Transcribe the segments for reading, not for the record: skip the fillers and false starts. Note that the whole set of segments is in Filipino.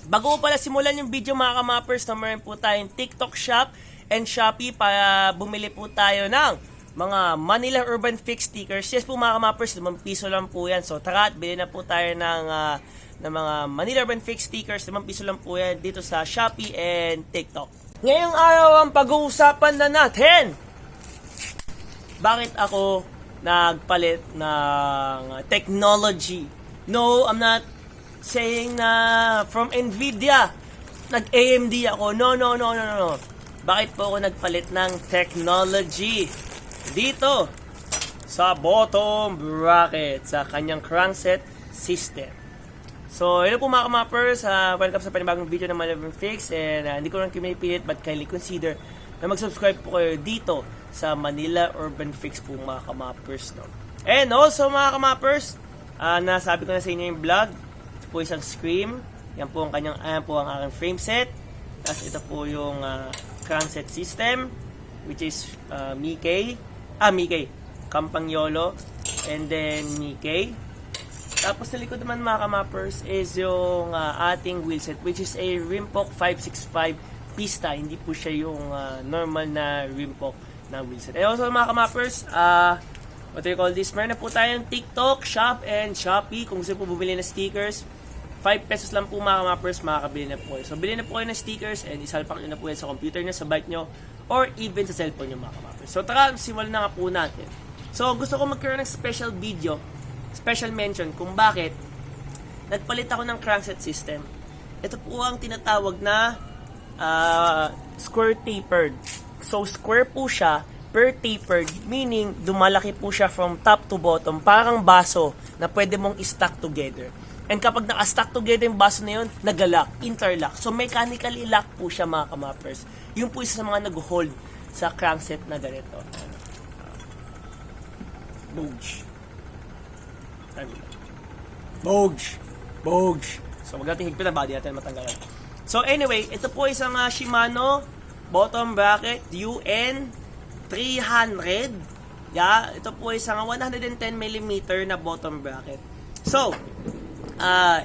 Bago ko pala simulan yung video mga kamappers, na meron po tayong TikTok shop and Shopee para bumili po tayo ng mga Manila Urban Fix stickers. Yes po mga kamappers, 5 piso lang po yan. So tara at bilhin na po tayo ng mga Manila Urban Fix stickers. 5 piso lang po yan dito sa Shopee and TikTok. Ngayong araw ang pag-uusapan na natin, bakit ako nagpalit ng technology? No, I'm not saying na from Nvidia nag-AMD ako. No. Bakit po ako nagpalit ng technology? Dito sa bottom bracket sa kanyang crankset system. So, hello po mga kamappers, welcome sa panibagong video ng Manila Urban Fix, and hindi ko lang kinipilit but kindly consider na mag-subscribe po kayo dito sa Manila Urban Fix po mga kamappers, no? And also mga kamappers, nasabi ko na sa inyo yung vlog, ito po isang Scream, yan po ang aking frame set, tapos ito po yung crankset system, which is Mickey, Campagnolo, and then Mickey. Tapos sa likod naman mga kamappers is yung ating wheelset, which is a Rimpok 565 pista. Hindi po siya yung normal na Rimpok na wheelset. And also mga kamappers, what do you call this? Meron na po tayong TikTok, Shop, and Shopee. Kung gusto po bumili ng stickers, 5 pesos lang po mga kamappers, makakabili na po kayo. So bilhin na po kayo ng stickers and isalpak nyo na po yan sa computer nyo, sa bike nyo, or even sa cellphone nyo mga kamappers. So tara, simulan na nga po natin. So gusto ko magkaroon ng special video, special mention kung bakit nagpalit ako ng crankset system. Ito po ang tinatawag na square tapered. So square po siya per tapered, meaning dumalaki po siya from top to bottom, parang baso na pwede mong i-stack together. And kapag naka-stack together yung baso na yun, nag-lock, interlock. So mechanically lock po siya mga kamappers. Yung po isa sa mga nag-hold sa crankset na ganito. Boge. So, wag natin higpit na body natin matanggalan. So, anyway, ito po isang Shimano bottom bracket UN 300. Yeah, ito po isang 110mm na bottom bracket. So,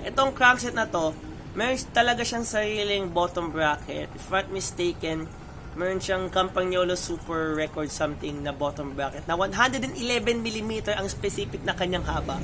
itong crankset na to, meron talaga siyang sariling bottom bracket. If not mistaken, meron siyang Campagnolo Super Record something na bottom bracket na 111mm ang specific na kanyang haba.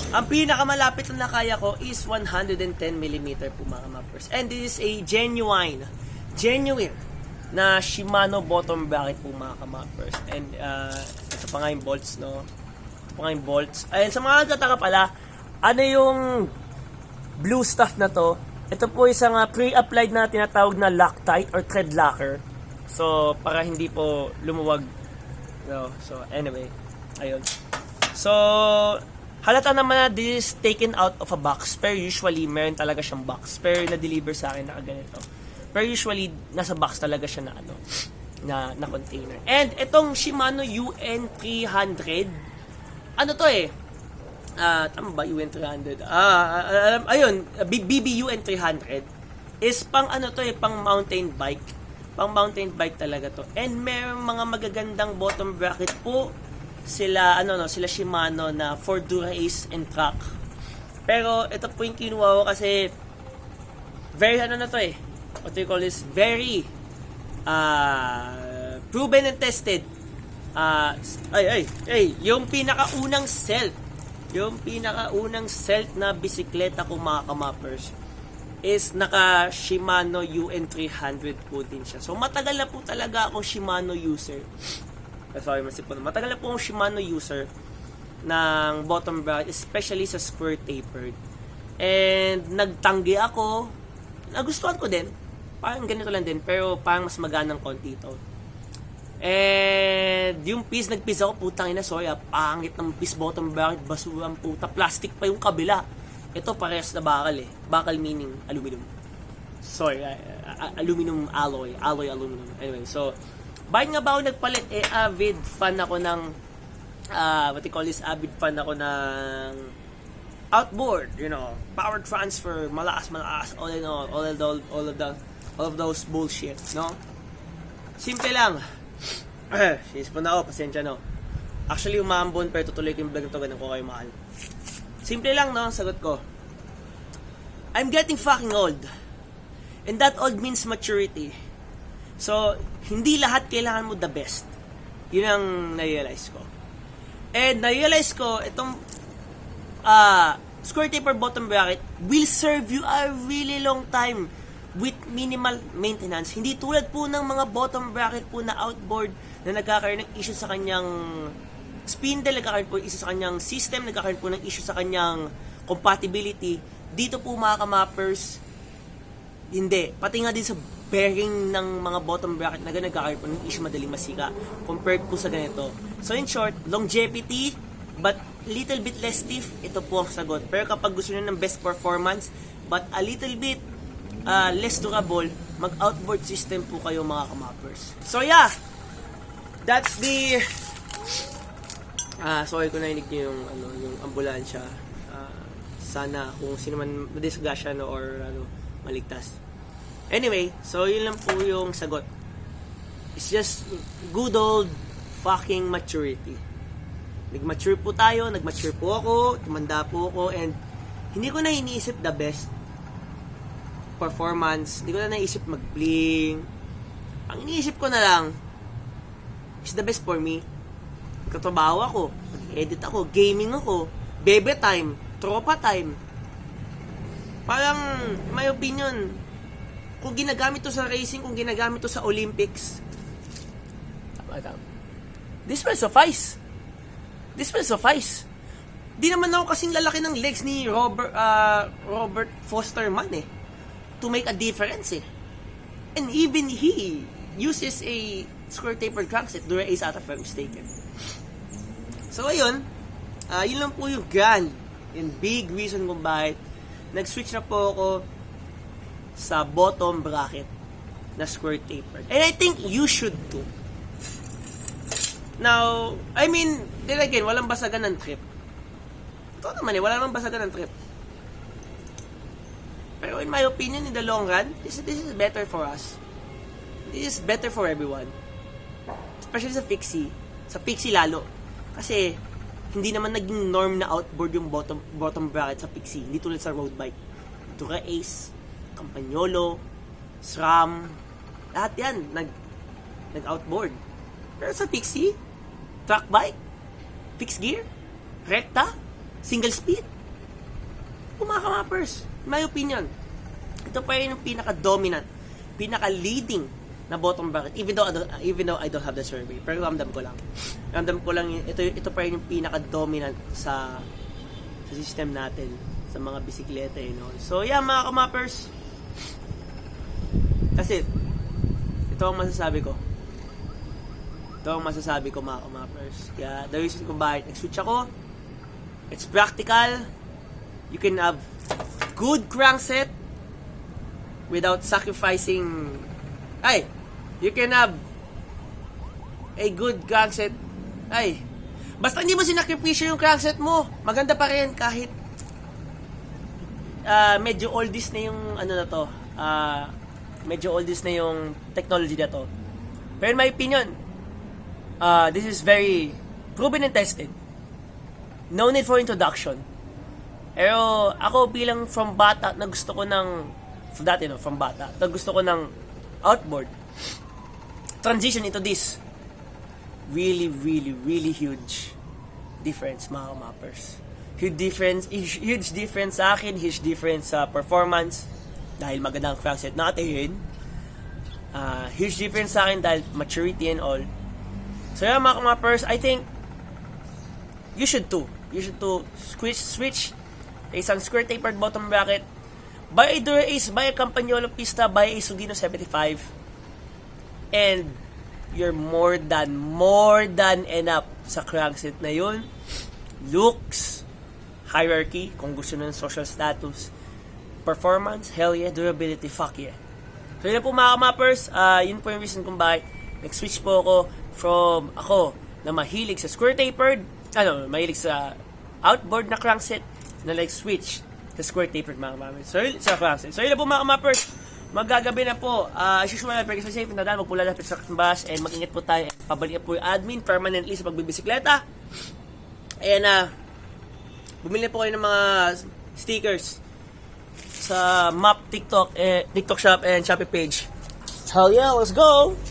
Ang pinakamalapit na nakaya ko is 110mm po mga kamappers. And this is a genuine na Shimano bottom bracket po mga kamappers. And ito pa nga yung bolts, no? Ito pa nga yung bolts. Ayun, sa mga nagtataka pala, ano yung blue stuff na to? Ito po isang pre-applied na tinatawag na Loctite or thread locker. So, para hindi po lumuwag. No? So, anyway. Ayun. So, halata naman na this is taken out of a box. Pero usually, meron talaga siyang box. Pero na-deliver sa akin na ganito. Pero usually, nasa box talaga siya na na container. And itong Shimano UN300, ano to eh? Tama ba? UN300? Ayun, BB UN300 is pang ano to eh, pang mountain bike. Pang mountain bike talaga to. And may mga magagandang bottom bracket po sila sila Shimano na for Dura-Ace and Track. Pero ito po yung kinuha ko kasi very na to eh. What do you call this? Very proven and tested. Yung pinakaunang Celt na bisikleta ko mga kamappers is naka Shimano UN300 po din siya. So matagal na po talaga akong Shimano user. Matagal na po akong Shimano user ng bottom bracket, especially sa square tapered. And nagtanggi ako. Nagustuhan ko din. Parang ganito lang din, pero parang mas maganang konti ito. And yung piece, nagpiece ako, putang ina, sorry, pangit ng piece bottom bracket, basurang puta, plastic pa yung kabila. Ito parehas na bakal eh. Bakal meaning aluminum. Sorry, aluminum alloy aluminum. Anyway, so bakit nga ba ako nagpalit? Avid fan ako ng avid fan ako ng outboard, power transfer, malakas, all in all of those bullshit, no? Simple lang. Sinisipon na ako, pasensya, no? Actually, umambon, pero tutuloy ko yung vlog na to, ganun ko kayo mahal. Simple lang, no? Sagot ko. I'm getting fucking old. And that all means maturity. So, hindi lahat kailangan mo the best. Yun ang na-realize ko. And na-realize ko, itong square taper bottom bracket will serve you a really long time with minimal maintenance. Hindi tulad po ng mga bottom bracket po na outboard na nagkakaroon ng issue sa kanyang spindle, nagkakaroon po ng issue sa kanyang system, nagkakaroon po ng issue sa kanyang compatibility. Dito po mga kamappers, hindi. Pati nga din sa bearing ng mga bottom bracket na nagkakaroon po ng issue madaling masika compared po sa ganito. So in short, longevity but little bit less stiff, ito po ang sagot. Pero kapag gusto nyo ng best performance but a little bit less durable, mag-outboard system po kayo mga kamappers. So yeah, that's the sorry kung nainig nyo yung ambulansya. Sana kung sino man madisgrasya or maligtas. Anyway, so yun lang po yung sagot. It's just good old fucking maturity. Nag-mature po tayo, nag-mature po ako, tumanda po ako, and hindi ko na iniisip the best performance, hindi ko na naisip mag-bling. Ang iniisip ko na lang is the best for me. Katrabaho ako, mag-edit ako, gaming ako, bebe time, tropa time. Parang, in my opinion, kung ginagamit to sa racing, kung ginagamit to sa Olympics, this will suffice. This will suffice. Di naman ako kasing lalaki ng legs ni Robert Foster man to make a difference And even he uses a square tapered crankset, Dura Ace ata if I'm mistaken. So ayun, yun lang po yung grand and big reason kung bakit nag-switch na po ako sa bottom bracket na square tapered. And I think you should too. Now, I mean, then again, walang basagan ng trip. Ito naman wala namang basagan ng trip. Pero in my opinion, in the long run, this is better for us. This is better for everyone. Especially sa fixie. Sa fixie lalo. Kasi, hindi naman naging norm na outboard yung bottom bracket sa fixie. Hindi tulad sa road bike. Dura Ace, Campagnolo, SRAM, lahat yan, nag-outboard. Pero sa fixie, track bike, fixed gear, rekta, single speed. Mga kamappers, in my opinion, ito pa yung pinaka-dominant, pinaka-leading na bottom bracket. Even though I don't have the survey, pero ramdam ko lang. Ito pa yung pinaka-dominant sa system natin, sa mga bisikleta, So yeah, mga kamappers, that's it. Ito ang masasabi ko. Mga kamappers. Kaya, the reason kung bakit nag-switch ako, it's practical. You can have good crankset without sacrificing. You can have a good crankset. Basta hindi mo sinakripisyo yung crankset mo, maganda pa rin kahit medyo oldies na yung medyo oldies na yung technology na to. Pero in my opinion, this is very proven and tested. No need for introduction. Pero ako bilang from bata na gusto ko ng outboard, transition into this, really, really, really huge difference, mga kamappers. Huge difference sa akin, huge difference sa performance dahil magandang crankset natin. Huge difference sa akin dahil maturity and all. So yeah, mga kamappers, I think you should too switch isang square tapered bottom bracket, buy a Dura Ace, buy a Campagnolo pista, buy a Sugino 75, and you're more than enough sa crankset na yun. Looks, hierarchy, kung gusto nyo ng social status, performance, hell yeah, durability, fuck yeah. So yun po mga kamappers, yun po yung reason kung bakit nag-switch po ako from ako na mahilig sa square tapered, mahilig sa outboard na crankset, na like switch sa square tapered mga kamappers. So yun sa crankset. So yun po mga kamappers, magagabi na po. As usual, pag safe na dahil magpula lapit sa bus and mag-ingat po tayo. Pabalik po yung admin permanently sa pagbibisikleta. And bumili po kayo ng mga stickers sa Map TikTok, TikTok shop and Shopee page. Hell yeah, let's go!